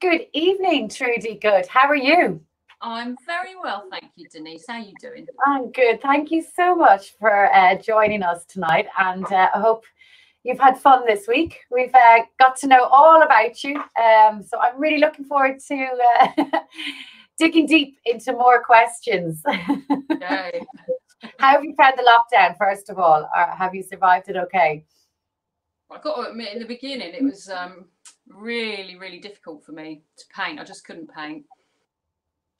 Good evening, Trudy Good. How are you? I'm very well, thank you, Denise. How are you doing? I'm good. Thank you so much for joining us tonight. And I hope you've had fun this week. We've got to know all about you. So I'm really looking forward to digging deep into more questions. Yay. How have you found the lockdown, first of all? Or have you survived it okay? I've got to admit, in the beginning, it was really, really difficult for me to paint. I just couldn't paint.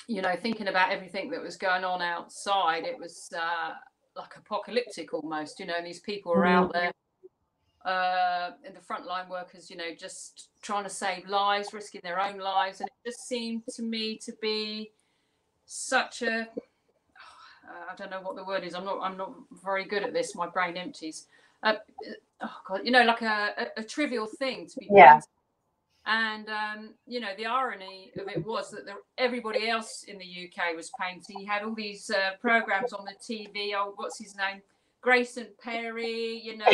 You know, thinking about everything that was going on outside, it was like apocalyptic almost. You know, and these people are out there in the frontline workers, you know, just trying to save lives, risking their own lives. And it just seemed to me to be such a I don't know what the word is. I'm not very good at this. My brain empties. Oh God, you know, like a trivial thing to be Yeah. painted. And you know, the irony of it was that everybody else in the UK was painting. You had all these programs on the TV. Oh, what's his name? Grayson Perry. You know,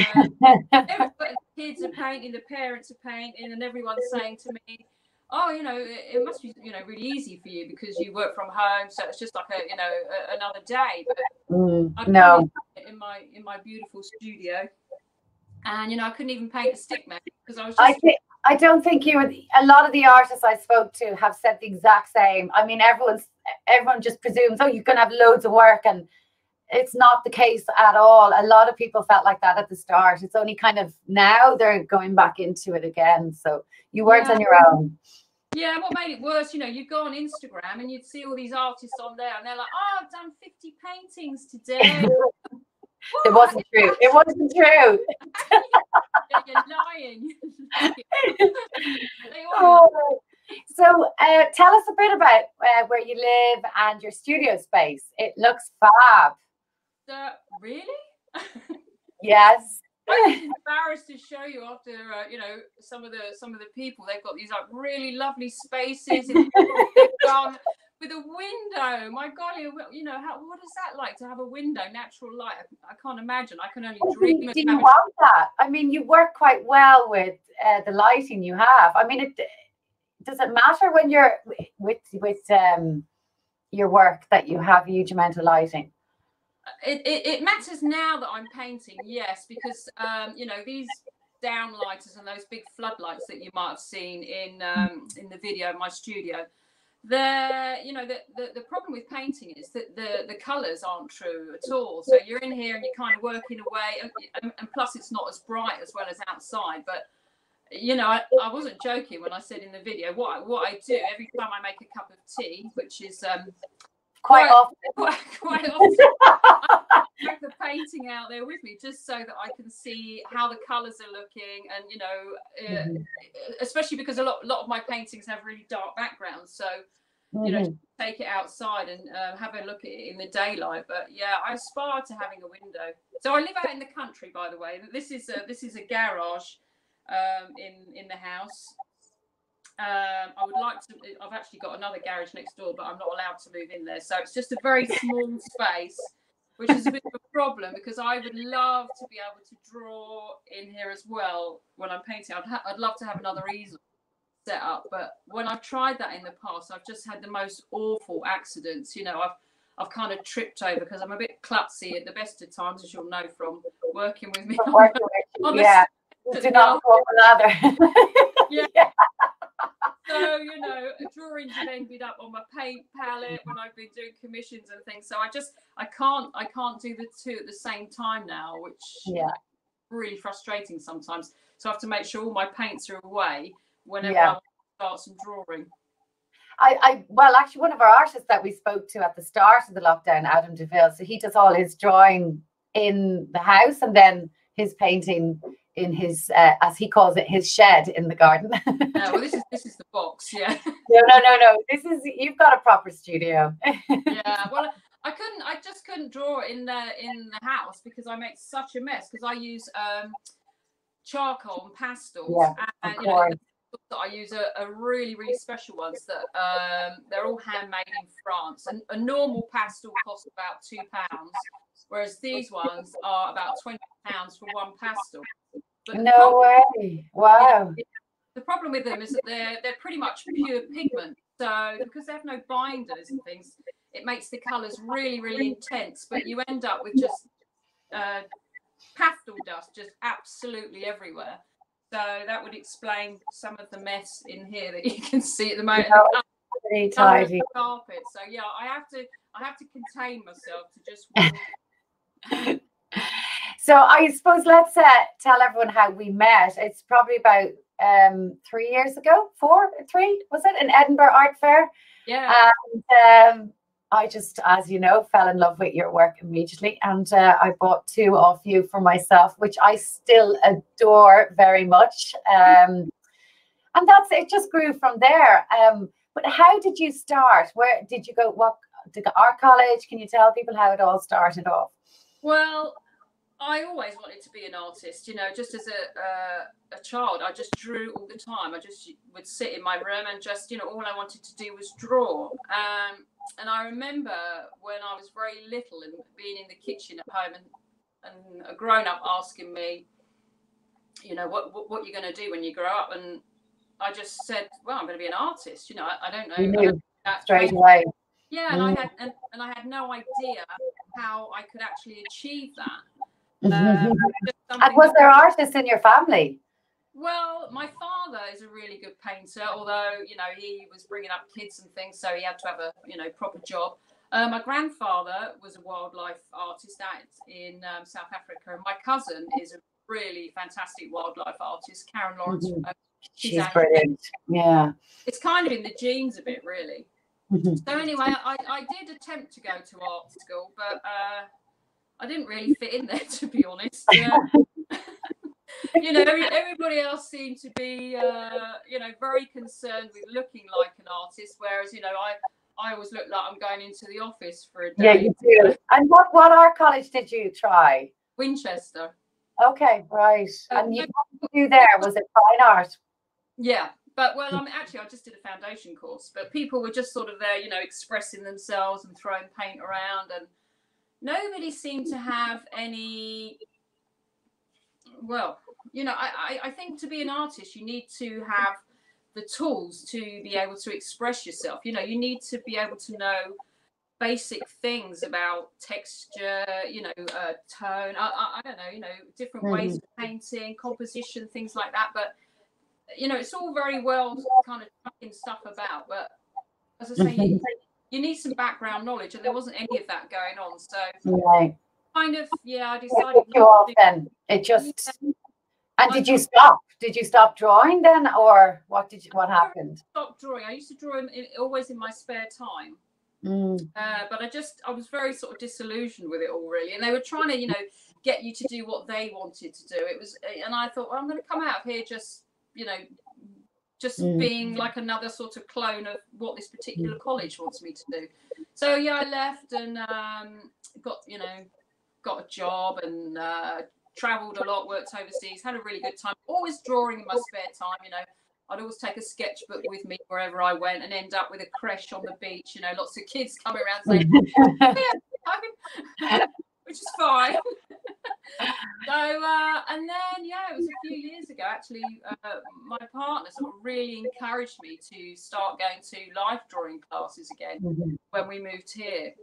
everybody, the kids are painting, the parents are painting, and everyone's saying to me, oh, you know, it must be, you know, really easy for you because you work from home, so it's just like another day. But I No. in my beautiful studio, and you know, I couldn't even paint a stick man because I was I just think I don't think you. A lot of the artists I spoke to have said the exact same. I mean, everyone just presumes, oh, you're going to have loads of work, and it's not the case at all. A lot of people felt like that at the start. It's only kind of now they're going back into it again. So you weren't on your own. Yeah, what made it worse, you know, you'd go on Instagram and you'd see all these artists on there, and they're like, "Oh, I've done 50 paintings today." It wasn't true. It wasn't true. You're lying. Oh. So tell us a bit about where you live and your studio space. It looks fab. Really? Yes. I'm embarrassed to show you after you know, some of the people. They've got these like really lovely spaces with a window. My golly, you know, what is that like to have a window, natural light? I can't imagine. I can only dream. Do you want that? I mean, you work quite well with the lighting you have. I mean, does it matter when you're with your work that you have a huge amount of lighting? It matters now that I'm painting, yes, because you know, these downlighters and those big floodlights that you might have seen in the video of my studio, you know, the problem with painting is that the colors aren't true at all. So you're in here and you're kind of working away, and plus it's not as bright as well as outside. But you know, I wasn't joking when I said in the video what I do every time I make a cup of tea, which is quite often. Quite often. I have the painting out there with me just so that I can see how the colours are looking, and you know, especially because a lot of my paintings have really dark backgrounds, so you know, take it outside and have a look at it in the daylight. But yeah, I aspire to having a window. So I live out in the country, by the way. This is a garage in the house. I would like to. I've actually got another garage next door, but I'm not allowed to move in there. So it's just a very small space, which is a bit of a problem because I would love to be able to draw in here as well when I'm painting. I'd love to have another easel set up, but when I've tried that in the past, I've just had the most awful accidents. You know, I've kind of tripped over because I'm a bit klutzy at the best of times, as you'll know from working with me. Yeah, do not go up a ladder. Yeah. So, you know, drawings have ended up on my paint palette when I've been doing commissions and things. So I can't do the two at the same time now, which you know, really frustrating sometimes. So I have to make sure all my paints are away whenever I want to start some drawing. Well, actually, one of our artists that we spoke to at the start of the lockdown, Adam DeVille, so he does all his drawing in the house and then his painting in his, as he calls it, his shed in the garden. Well, this is the box, yeah. No. You've got a proper studio. Yeah, well, I just couldn't draw in the house because I make such a mess because I use charcoal and pastels, and you know, that I use are really, really special ones that they're all handmade in France, and a normal pastel costs about £2, whereas these ones are about £20 for one pastel. But no way! Wow. The problem with them is that they're pretty much pure pigment. So because they have no binders and things, it makes the colours really, really intense. But you end up with just pastel dust just absolutely everywhere. So that would explain some of the mess in here that you can see at the moment. Pretty tidy. Carpet. So yeah, I have to contain myself to just. So I suppose let's tell everyone how we met. It's probably about 3 years ago, 3 was it, in Edinburgh Art Fair? Yeah. And I just, as you know, fell in love with your work immediately, and I bought 2 off you for myself, which I still adore very much. And that's it. Just grew from there. But how did you start? Where did you go? What did art college? Can you tell people how it all started off? Well, I always wanted to be an artist, you know, just as a child. I just drew all the time. I just would sit in my room and just, you know, all I wanted to do was draw. And I remember when I was very little and being in the kitchen at home and a grown-up asking me, you know, what you're going to do when you grow up. And I just said, well, I'm going to be an artist. You know, I don't know. You knew that straight away. Yeah, and I had no idea how I could actually achieve that. And was there artists in your family? Well, my father is a really good painter, although, you know, he was bringing up kids and things, so he had to have a, you know, proper job. My grandfather was a wildlife artist out in South Africa, and my cousin is a really fantastic wildlife artist, Karen Lawrence. She's brilliant. Yeah. It's kind of in the genes a bit, really. So anyway, I did attempt to go to art school, but I didn't really fit in there, to be honest. You know, everybody else seemed to be, you know, very concerned with looking like an artist, whereas, you know, I always look like I'm going into the office for a day. Yeah, you do. And what art college did you try? Winchester. Okay, right. And what did you do there? Was it fine art? Yeah. But, well, I just did a foundation course, but people were just sort of there, you know, expressing themselves and throwing paint around, and nobody seemed to have any, well, you know, I think to be an artist, you need to have the tools to be able to express yourself. You know, you need to be able to know basic things about texture, you know, tone, I don't know, you know, different ways of painting, composition, things like that. But you know, it's all very well kind of chucking stuff about, but as I say, you need some background knowledge, and there wasn't any of that going on. So kind of, yeah, I decided you off then. It just and did you stop? Did you stop drawing then, or what happened? Stop drawing. I used to draw always in my spare time. But I was very sort of disillusioned with it all, really, and they were trying to, you know, get you to do what they wanted to do. It was, and I thought, well, I'm going to come out of here just, you know, just being like another sort of clone of what this particular college wants me to do. So yeah, I left and got a job and traveled a lot, worked overseas, had a really good time, always drawing in my spare time. You know, I'd always take a sketchbook with me wherever I went and end up with a creche on the beach, you know, lots of kids coming around saying, which is fine. So, and then, yeah, it was a few years ago, actually, my partner sort of really encouraged me to start going to life drawing classes again when we moved here.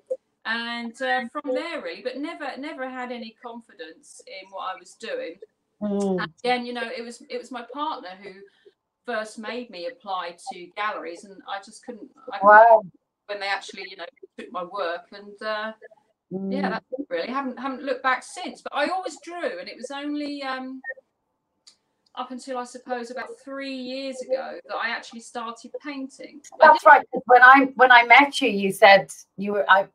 And from there, really, but never had any confidence in what I was doing. And again, you know, it was my partner who first made me apply to galleries, and I just couldn't. When they actually, you know, took my work, and yeah, that's it, really. Haven't looked back since. But I always drew, and it was only up until I suppose about 3 years ago that I actually started painting. That's right. When I met you, you said you had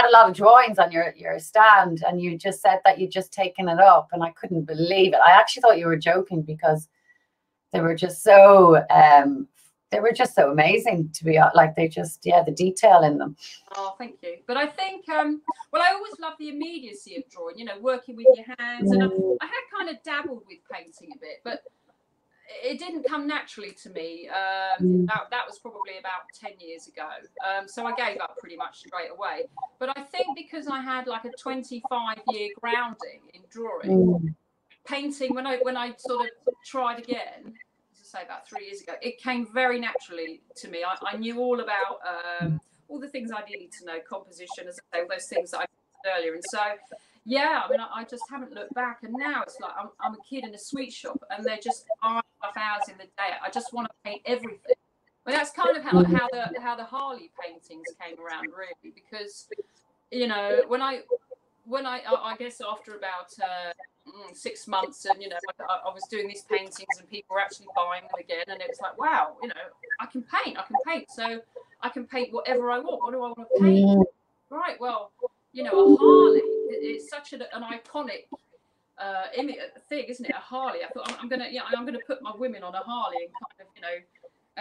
a lot of drawings on your stand, and you just said that you'd just taken it up, and I couldn't believe it. I actually thought you were joking because they were just so amazing to be like, they just, the detail in them. Oh, thank you. But I think, well, I always loved the immediacy of drawing, you know, working with your hands. And I had kind of dabbled with painting a bit, but it didn't come naturally to me. That was probably about 10 years ago. So I gave up pretty much straight away. But I think because I had like a 25-year grounding in drawing, painting, when I sort of tried again, as say about 3 years ago, it came very naturally to me. I knew all about all the things I needed to know, composition, as I say, all those things that I mentioned earlier. And so, yeah, I mean, I just haven't looked back. And now it's like I'm a kid in a sweet shop, and they're just 5 hours in the day. I just want to paint everything. Well, that's kind of how the Harley paintings came around, really, because, you know, when I guess after about 6 months, and, you know, I was doing these paintings and people were actually buying them again, and it was like, wow, you know, I can paint, so I can paint whatever I want. What do I want to paint? Right, well, you know, a Harley, it's such an iconic thing, isn't it? A Harley. I thought I'm gonna put my women on a Harley and kind of, you know,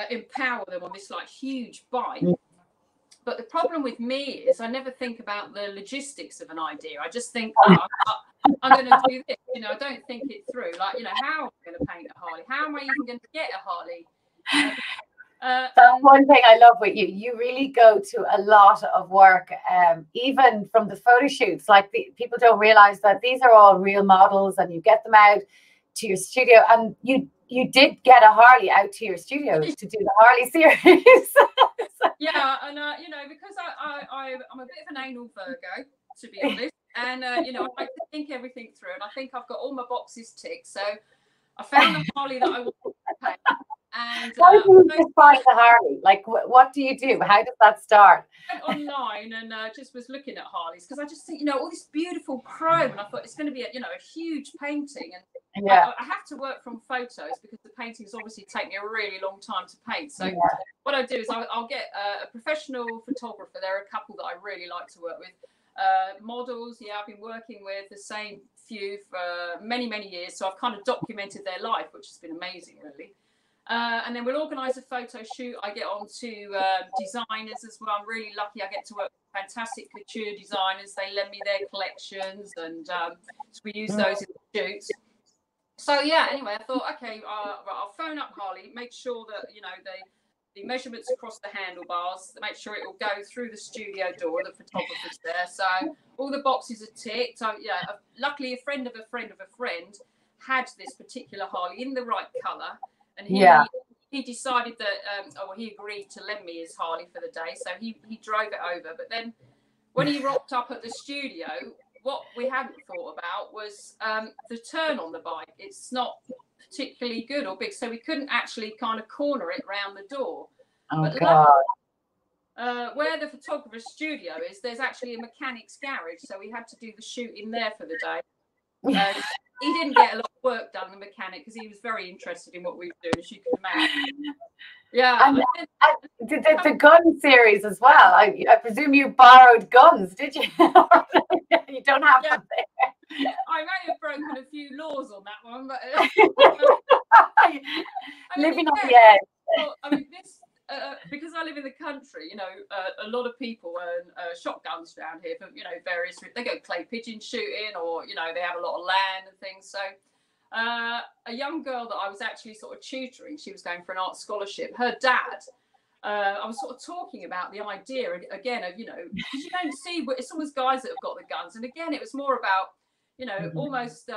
empower them on this like huge bike. But the problem with me is I never think about the logistics of an idea. I just think, oh, I'm going to do this. You know, I don't think it through. Like, you know, how am I going to paint a Harley? How am I even going to get a Harley? That's one thing I love with you. You really go to a lot of work, even from the photo shoots. Like, people don't realize that these are all real models, and you get them out to your studio, and you did get a Harley out to your studio to do the Harley series. Yeah, and you know, because I'm a bit of an anal Virgo, to be honest, and you know, I like to think everything through, and I think I've got all my boxes ticked. So I found the Harley that I wanted to paint. And how do you find the Harley? Like, what do you do? How does that start? I went online and just was looking at Harleys, because I just think, you know, all this beautiful chrome, and I thought it's going to be a huge painting, and I have to work from photos because the paintings obviously take me a really long time to paint. So what I do is I'll get a professional photographer. There are a couple that I really like to work with. Models, I've been working with the same few for many years, so I've kind of documented their life, which has been amazing, really. And then we'll organise a photo shoot. I get on to designers as well. I'm really lucky. I get to work with fantastic couture designers. They lend me their collections, and so we use those in the shoots. So yeah, anyway, I thought, okay, I'll phone up Harley, make sure that, you know, the measurements across the handlebars, make sure it will go through the studio door, the photographer's there. So all the boxes are ticked. So yeah, luckily a friend of a friend of a friend had this particular Harley in the right colour. And he decided that, he agreed to lend me his Harley for the day. So he drove it over. But then when he rocked up at the studio, what we hadn't thought about was the turn on the bike. It's not particularly good or big. So we couldn't actually kind of corner it round the door. Oh, God. Where the photographer's studio is, there's actually a mechanic's garage. So we had to do the shoot in there for the day. He didn't get a lot of work done, the mechanic, because he was very interested in what we were doing, as you can imagine. Yeah. And the gun series as well. I presume you borrowed guns, did you? You don't have them there. I may have broken a few laws on that one, but living on the edge. Well, I mean, this because I live in the country, you know, a lot of people own shotguns around here for, you know, various. They go clay pigeon shooting, or, you know, they have a lot of land and things. So a young girl that I was actually sort of tutoring, she was going for an art scholarship. Her dad, I was sort of talking about the idea again of, you know, because you don't see, it's always guys that have got the guns, and again, it was more about, you know, almost,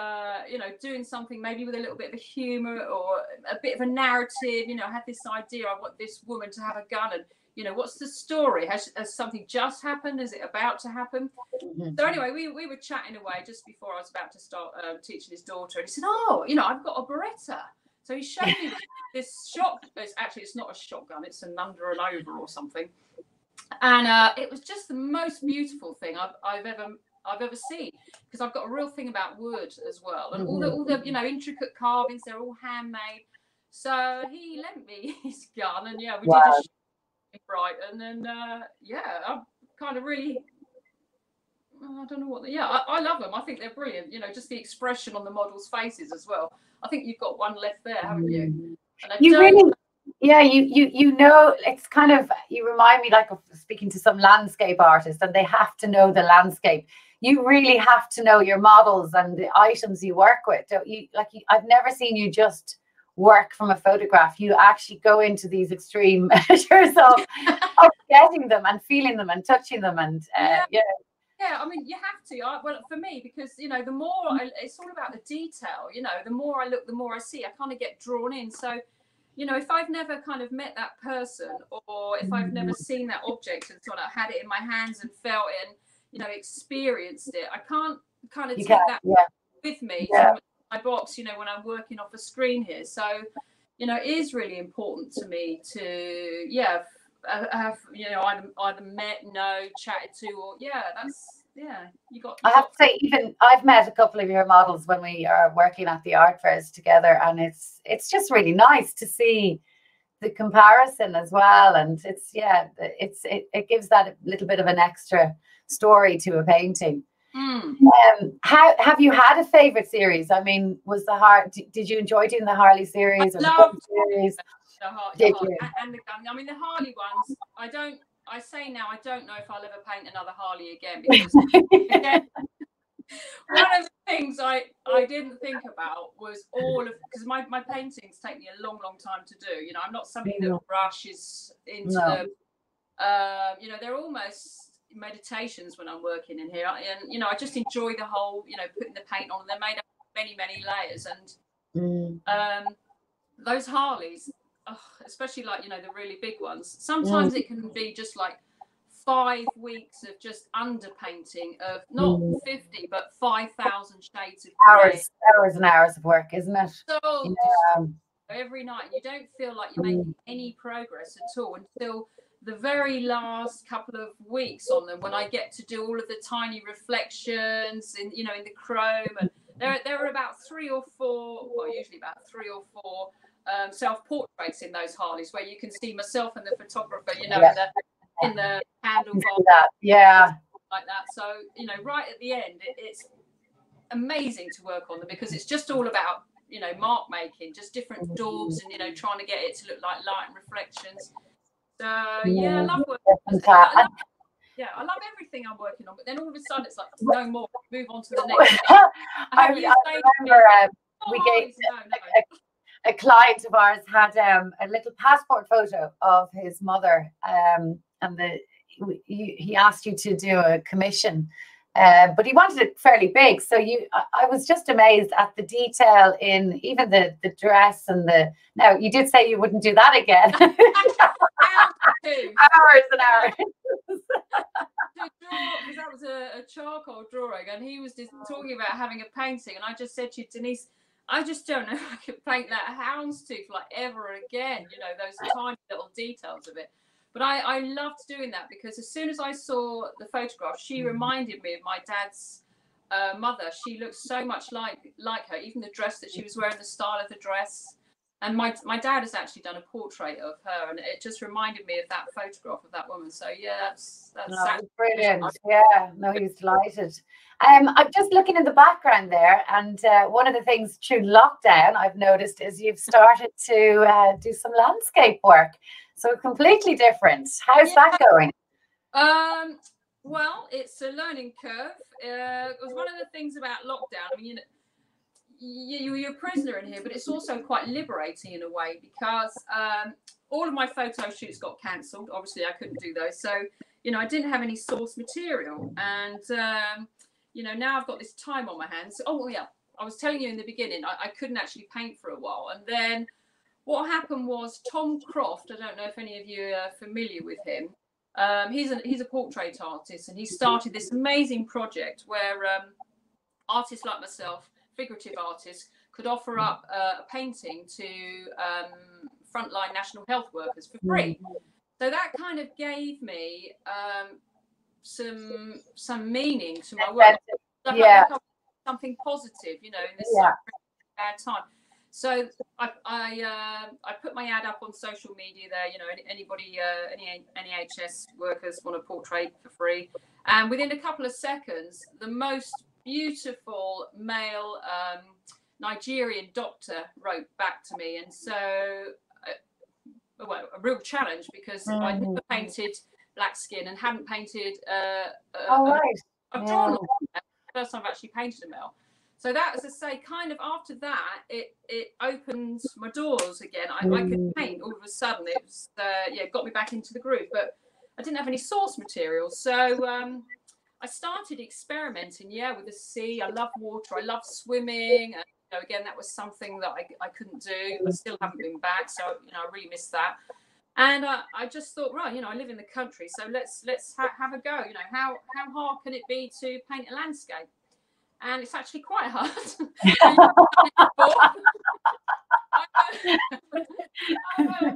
you know, doing something maybe with a little bit of a humour or a bit of a narrative. You know, I had this idea, I want this woman to have a gun, and, you know, what's the story? Has something just happened? Is it about to happen? So anyway, we were chatting away just before I was about to start teaching his daughter, and he said, oh, you know, I've got a Beretta. So he showed me this shot. It's not a shotgun, it's an under and over or something. And it was just the most beautiful thing I've ever seen, because I've got a real thing about wood as well, and all the you know, intricate carvings, they're all handmade. So he lent me his gun, and we did a shoot in Brighton, and I'm kind of really, I don't know what I love them. I think they're brilliant. You know, just the expression on the models' faces as well. I think you've got one left there, haven't you? And you know, it's kind of, you remind me like of speaking to some landscape artists, and they have to know the landscape. You really have to know your models and the items you work with. Don't you? I've never seen you just work from a photograph. You actually go into these extreme measures of getting them and feeling them and touching them, and Yeah, I mean, you have to. Well, for me, because, you know, the more it's all about the detail. You know, the more I look, the more I see. I kind of get drawn in. So, you know, if I've never kind of met that person, or if I've never seen that object and sort of had it in my hands and felt it and, you know, experienced it, I can't kind of take that with me to my box, you know, when I'm working off a screen here. So, you know, it is really important to me to, have, you know, either met, chatted to, or I have to say, even I've met a couple of your models when we are working at the art fairs together, and it's just really nice to see the comparison as well. And it gives that a little bit of an extra story to a painting. How have you had a favorite series? I mean, did you enjoy doing the Harley series or the Gun series? Did you? And the Gun. I mean, the Harley ones, I say now, I don't know if I'll ever paint another Harley again, because again, one of the things I didn't think about was because my paintings take me a long time to do. You know, I'm not somebody that rushes into them. You know, they're almost meditations when I'm working in here, and you know, I just enjoy the whole, you know, putting the paint on. And they're made up of many layers, and those Harleys, especially like, you know, the really big ones, sometimes it can be just like 5 weeks of just underpainting of not 50 but 5,000 shades of grey. Hours and hours of work, isn't it? So every night, and you don't feel like you're making any progress at all until the very last couple of weeks on them, when I get to do all of the tiny reflections in, you know, in the chrome. And there are about 3 or 4, well, usually about 3 or 4 self-portraits in those Harleys, where you can see myself and the photographer, you know, in the handlebar, like that. So, you know, right at the end, it's amazing to work on them, because it's just all about, you know, mark making, just different daubs, and, you know, trying to get it to look like light and reflections. So I love working. I love everything I'm working on, but then all of a sudden it's like, no more, move on to the next thing. I remember a client of ours had a little passport photo of his mother, and he asked you to do a commission, but he wanted it fairly big. So I was just amazed at the detail in even the dress and now you did say you wouldn't do that again. Hours and hours. Because that was a charcoal drawing, and he was just talking about having a painting, and I just said to Denise, I just don't know if I could paint that houndstooth like ever again, you know, those tiny little details of it. But I loved doing that, because as soon as I saw the photograph, she reminded me of my dad's mother. She looked so much like her, even the dress that she was wearing, the style of the dress. And my dad has actually done a portrait of her, and it just reminded me of that photograph of that woman. So that's brilliant. Yeah, no, he was delighted. I'm just looking in the background there, and one of the things through lockdown I've noticed is you've started to do some landscape work. So completely different. How's that going? Well, it's a learning curve. It was one of the things about lockdown. I mean, you're a prisoner in here, but it's also quite liberating in a way, because all of my photo shoots got cancelled. Obviously, I couldn't do those. So, you know, I didn't have any source material. And, you know, now I've got this time on my hands. Oh, yeah, I was telling you in the beginning, I couldn't actually paint for a while. And then what happened was Tom Croft, I don't know if any of you are familiar with him. He's a portrait artist, and he started this amazing project where artists like myself, figurative artists, could offer up a painting to frontline national health workers for free. So that kind of gave me some meaning to my work. Something positive, you know, in this bad time. So I put my ad up on social media there. You know, anybody, any NHS workers want a portrait for free, and within a couple of seconds, the most beautiful male Nigerian doctor wrote back to me, and so a real challenge, because I'd never painted black skin and hadn't painted. I've drawn the first time I've actually painted a male. So that, as I say, kind of after that, it opened my doors again. I could paint all of a sudden. It was got me back into the groove, but I didn't have any source material. So I started experimenting, with the sea. I love water. I love swimming. And, know, again, that was something that I couldn't do. I still haven't been back, so you know, I really miss that. And I just thought, right, you know, I live in the country, so let's have a go. You know, how hard can it be to paint a landscape? And it's actually quite hard.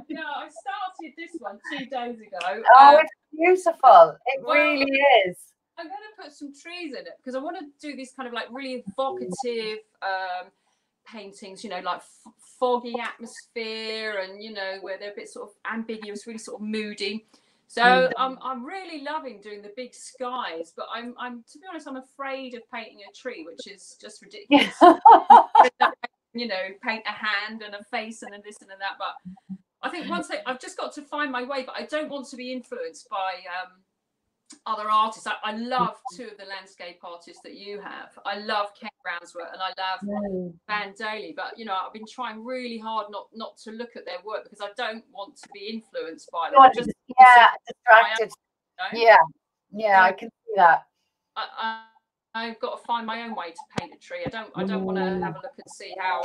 Yeah, I started this one 2 days ago. Oh, it's beautiful. It really is. I'm going to put some trees in it because I want to do these kind of like really evocative paintings, you know, like foggy atmosphere, and you know, where they're a bit sort of ambiguous, really sort of moody. So I'm really loving doing the big skies, but I'm to be honest, I'm afraid of painting a tree, which is just ridiculous. You know, paint a hand and a face and this and that. But I think I've just got to find my way, but I don't want to be influenced by other artists. I love 2 of the landscape artists that you have. I love Ken Brown's work and I love Van Daly, but you know, I've been trying really hard not to look at their work because I don't want to be influenced by them. Just, distracted. Own, you know? Yeah, I can see that. I've got to find my own way to paint a tree. I don't want to have a look and see how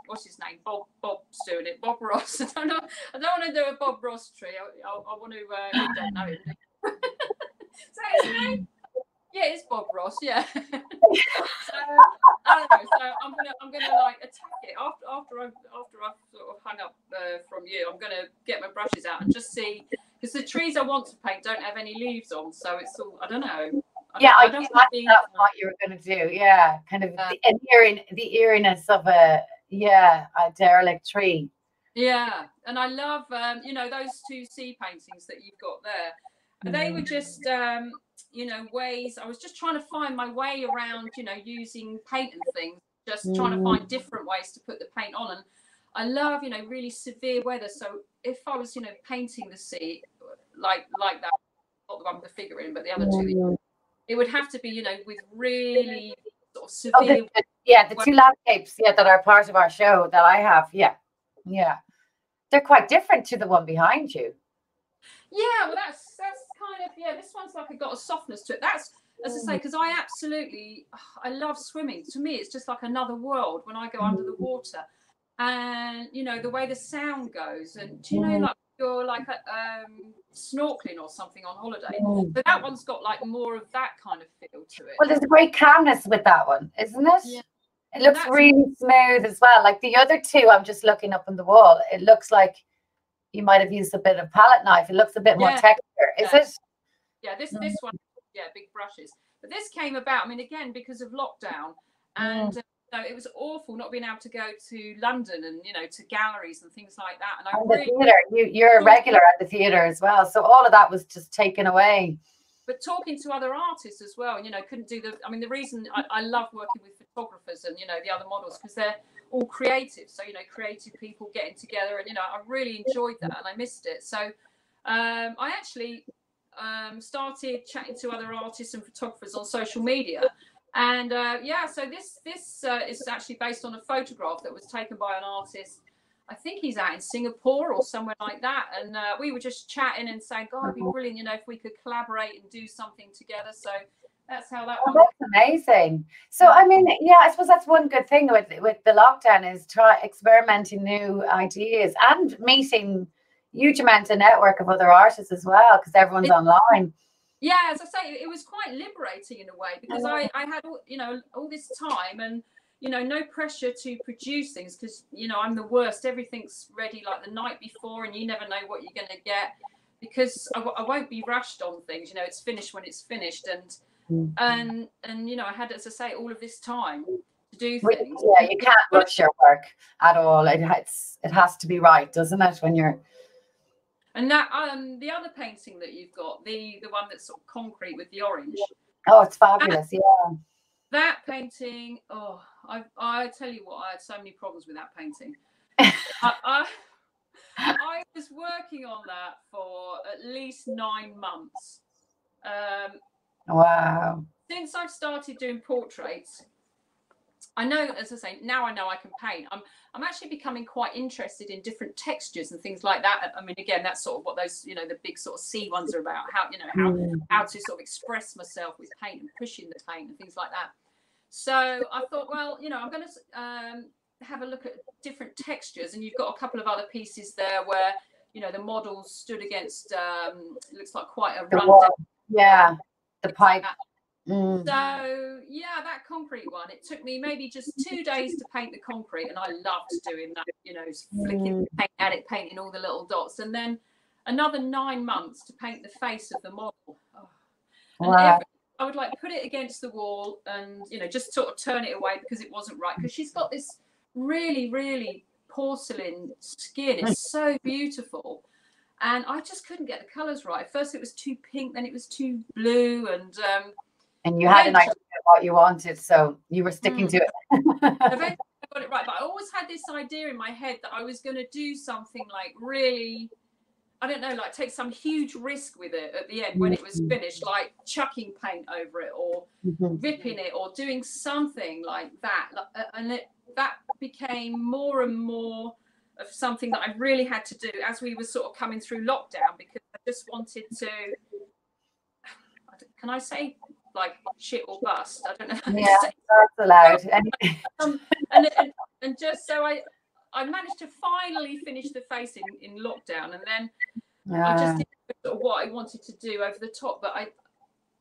what's his name, Bob's doing it, Bob Ross. I don't want to do a Bob Ross tree. I want to. You don't know him. Is that his name? Yeah, it's Bob Ross. Yeah. So I don't know. So I'm gonna like attack it after I've sort of hung up from you. I'm gonna get my brushes out and just see, because the trees I want to paint don't have any leaves on, so it's all, I don't know. I don't that's what you were going to do. Yeah, kind of the eeriness of a derelict tree. Yeah, and I love you know, those 2 sea paintings that you've got there. They were just you know, ways. I was just trying to find my way around, you know, using paint and things, just trying to find different ways to put the paint on. And I love, you know, really severe weather. So if I was, you know, painting the sea like that, not the one with the figure in, but the other 2. It would have to be, you know, with really sort of severe. The 2 landscapes, that are part of our show that I have. Yeah. They're quite different to the one behind you. Yeah, well, that's kind of, this one's like got a softness to it. That's, as I say, because I love swimming. To me, it's just like another world when I go under the water, and you know, the way the sound goes. And do you know, like you're like snorkeling or something on holiday, but that one's got like more of that kind of feel to it. Well, there's a great calmness with that one, isn't it? Yeah. It looks really smooth as well. Like the other 2, I'm just looking up on the wall. It looks like you might have used a bit of palette knife. It looks a bit more texture. Is it? Yeah, this one, big brushes. But this came about, I mean, again, because of lockdown, and it was awful not being able to go to London and, you know, to galleries and things like that. And the theatre, you're a regular at the theatre as well, so all of that was just taken away. But talking to other artists as well, you know, couldn't do the reason I love working with photographers and, you know, the other models, because they're all creative. So, you know, creative people getting together, and, you know, I really enjoyed that and I missed it. So I actually started chatting to other artists and photographers on social media. And so this is actually based on a photograph that was taken by an artist. I think he's out in Singapore or somewhere like that. And we were just chatting and saying, God, it'd be brilliant, you know, if we could collaborate and do something together. So that's how that one. That's amazing. So, I mean, I suppose that's one good thing with the lockdown is experimenting new ideas and meeting huge amount of network of other artists as well, because everyone's online. Yeah, as I say, it was quite liberating in a way, because I had all this time and, you know, no pressure to produce things, because, you know, I'm the worst. Everything's ready like the night before and you never know what you're going to get, because I won't be rushed on things. You know, it's finished when it's finished. And you know, I had, as I say, all of this time to do things. Yeah, you can't rush your work at all. It has to be right, doesn't it, when you're... And that the other painting that you've got, the one that's sort of concrete with the orange. Oh, it's fabulous. That painting, I tell you what, I had so many problems with that painting. I was working on that for at least 9 months. Wow. Since I've started doing portraits, I know, as I say, now I know I can paint. I'm actually becoming quite interested in different textures and things like that. I mean, again, that's sort of what those, you know, the big sort of sea ones are about. How, you know, how to sort of express myself with paint and pushing the paint and things like that. So I thought, well, you know, I'm going to have a look at different textures, and you've got a couple of other pieces there where, you know, the model stood against looks like quite a rundown. Yeah, the pipe. So yeah, that concrete one, it took me maybe just 2 days to paint the concrete, and I loved doing that, you know, flicking the paint at it, painting all the little dots, and then another 9 months to paint the face of the model. Oh. And I would like put it against the wall and, you know, just sort of turn it away because it wasn't right, because she's got this really, really porcelain skin. It's so beautiful. And I just couldn't get the colours right. First it was too pink, then it was too blue, and you had an idea of what you wanted, so you were sticking to it. Eventually I got it right, but I always had this idea in my head that I was going to do something like really, I don't know, like take some huge risk with it at the end when it was finished, like chucking paint over it or ripping it or doing something like that. And that became more and more of something that I really had to do as we were sort of coming through lockdown, because I just wanted to, can I say like shit or bust? I don't know. Yeah, that's allowed. And just so I managed to finally finish the face in lockdown, and then I just did sort of what I wanted to do over the top. But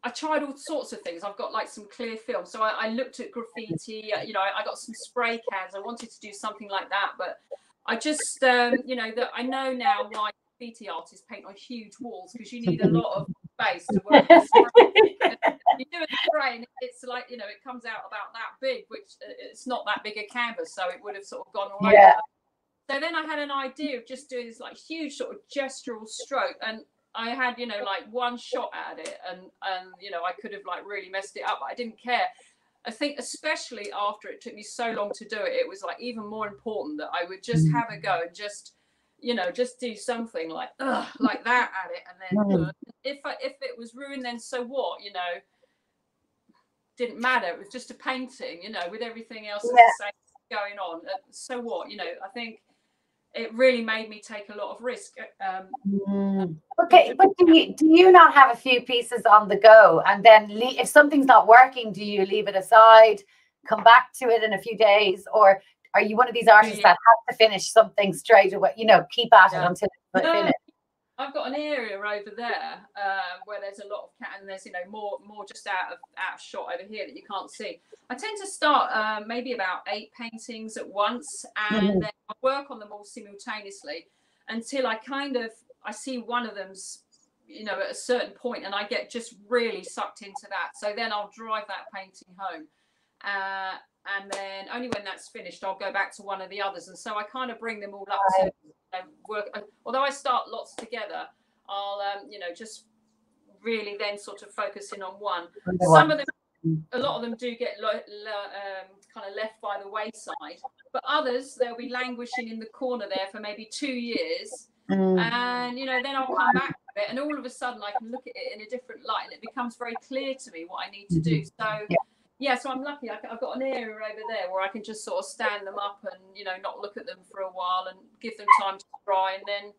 I tried all sorts of things. I've got like some clear film, so I looked at graffiti. You know, I got some spray cans. I wanted to do something like that, but I just you know, that I know now why graffiti artists paint on huge walls, because you need a lot of space to work with spray. You do a spray and it's like, you know, it comes out about that big, which it's not that big a canvas, so it would have sort of gone all over. So then I had an idea of just doing this like huge sort of gestural stroke, and I had, you know, like one shot at it, and you know, I could have like really messed it up, but I didn't care. I think especially after it took me so long to do it, it was like even more important that I would just have a go and just, you know, just do something like that at it, and then if it was ruined, then so what, you know, didn't matter. It was just a painting, you know, with everything else the same going on. So what, you know, I think it really made me take a lot of risk. Okay, but do you not have a few pieces on the go, and then if something's not working, do you leave it aside, come back to it in a few days, or are you one of these artists that have to finish something straight away, you know, keep at it until it's finished? I've got an area over there where there's a lot of and there's, you know, more just out of shot over here that you can't see. I tend to start maybe about 8 paintings at once, and then I work on them all simultaneously until I see one of them's, you know, at a certain point, and I get just really sucked into that. So then I'll drive that painting home, and then only when that's finished I'll go back to one of the others. And so I kind of bring them all up to work. Although I start lots together, I'll you know, just really then sort of focusing on one. Some of them, a lot of them do get kind of left by the wayside, but others, they'll be languishing in the corner there for maybe 2 years, and you know, then I'll come back to it, and all of a sudden I can look at it in a different light, and it becomes very clear to me what I need to do. So yeah, so I'm lucky. I've got an area over there where I can just sort of stand them up and, you know, not look at them for a while and give them time to dry, and then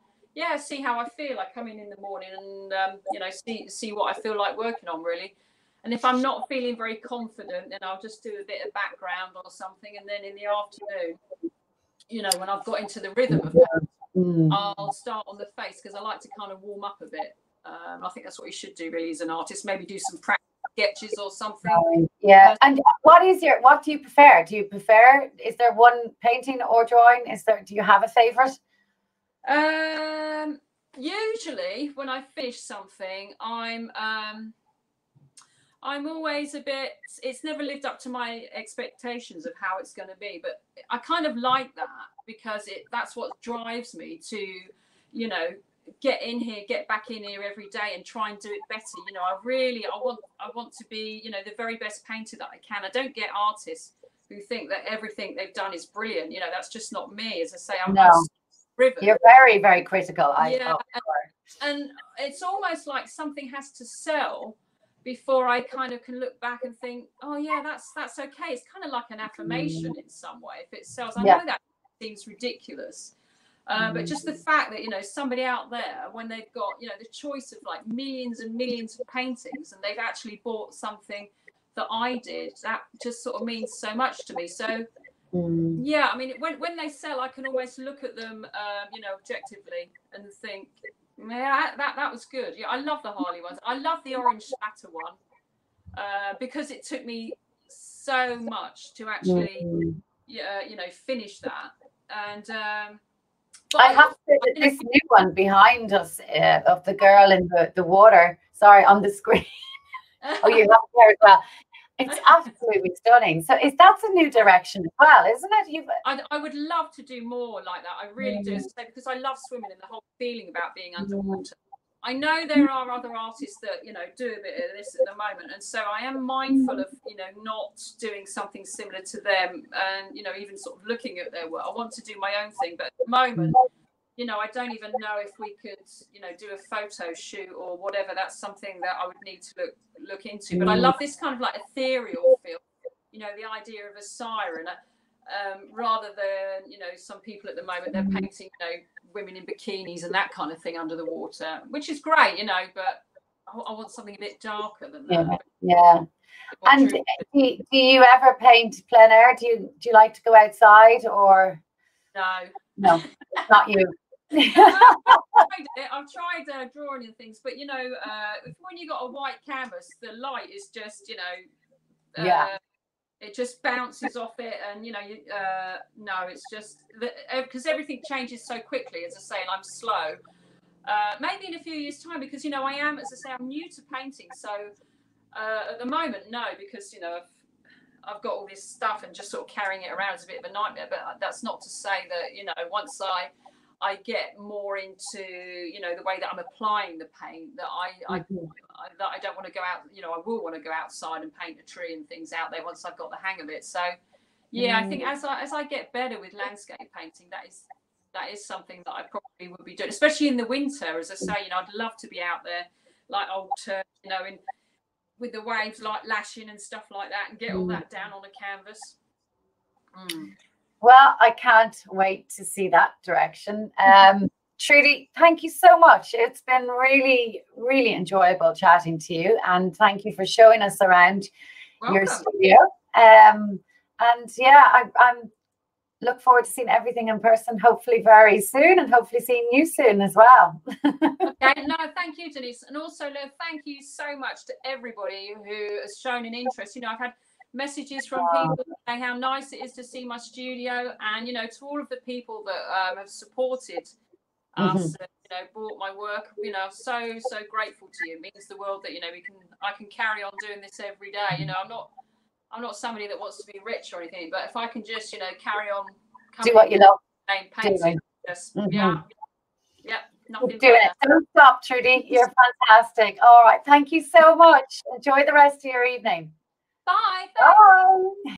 see how I feel. I come in the morning and you know, see what I feel like working on, really. And if I'm not feeling very confident, then I'll just do a bit of background or something, and then in the afternoon, you know, when I've got into the rhythm of it, I'll start on the face, because I like to kind of warm up a bit. I think that's what you should do really as an artist. Maybe do some practice sketches or something. Yeah. And what do you prefer? Is there one painting or drawing? Do you have a favorite? Usually when I finish something, I'm always a bit, it's never lived up to my expectations of how it's going to be, but I kind of like that, because that's what drives me to, you know, get back in here every day and try and do it better. You know, I want to be, you know, the very best painter that I can. I don't get artists who think that everything they've done is brilliant. You know, that's just not me. As I say, I'm driven. You're very, very critical. And it's almost like something has to sell before I kind of can look back and think, oh yeah, that's okay. It's kind of like an affirmation in some way. If it sells, I know that seems ridiculous. But just the fact that, you know, somebody out there, when they've got, you know, the choice of like millions and millions of paintings, and they've actually bought something that I did. That just sort of means so much to me. So yeah, I mean, when they sell, I can almost look at them, you know, objectively and think, yeah, that was good. Yeah, I love the Harley ones. I love the orange spatter one because it took me so much to actually, you know, finish that. And but I have to say that this new one behind us of the girl in the water, sorry, on the screen. Oh, you have there as well. It's absolutely stunning. So that's a new direction as well, isn't it? I would love to do more like that. I really do, because I love swimming and the whole feeling about being underwater. I know there are other artists that, you know, do a bit of this at the moment, and so I am mindful of, you know, not doing something similar to them, and, you know, even sort of looking at their work. I want to do my own thing, but at the moment, you know, I don't even know if we could, you know, do a photo shoot or whatever. That's something that I would need to look into. But I love this kind of like ethereal feel, you know, the idea of a siren, rather than, you know, some people at the moment, they're painting, you know, women in bikinis and that kind of thing under the water, which is great, you know, but I want something a bit darker than that. Yeah. And do you ever paint plein air? Do you like to go outside or? No, not you. I've tried drawing and things, but you know, when you got a white canvas, the light is just, you know, it just bounces off it, and you know, no, it's just because everything changes so quickly. As I say, and I'm slow. Maybe in a few years' time, because you know, I am, as I say, I'm new to painting, so at the moment, no, because you know, I've got all this stuff, and just sort of carrying it around is a bit of a nightmare. But that's not to say that, you know, once I get more into, you know, the way that I'm applying the paint, that I don't want to go out, you know, I will want to go outside and paint a tree and things out there once I've got the hang of it. So yeah, I think as I get better with landscape painting, that is something that I probably would be doing, especially in the winter. As I say, you know, I'd love to be out there like old Turk, you know, with the waves like lashing and stuff like that, and get all that down on a canvas. Well, I can't wait to see that direction. Trudy, thank you so much. It's been really, really enjoyable chatting to you, and thank you for showing us around your studio. And yeah, I'm look forward to seeing everything in person, hopefully very soon, and hopefully seeing you soon as well. Okay, no, thank you, Denise, and also thank you so much to everybody who has shown an interest. You know, I've had messages from people saying how nice it is to see my studio, and you know, to all of the people that have supported us, you know, bought my work, you know, so grateful to you. It means the world that, you know, I can carry on doing this every day. You know, I'm not somebody that wants to be rich or anything, but if I can just, you know, carry on do what you love painting, just nothing. Do it. Don't stop, Trudy. You're fantastic. All right, thank you so much. Enjoy the rest of your evening. Bye. Bye.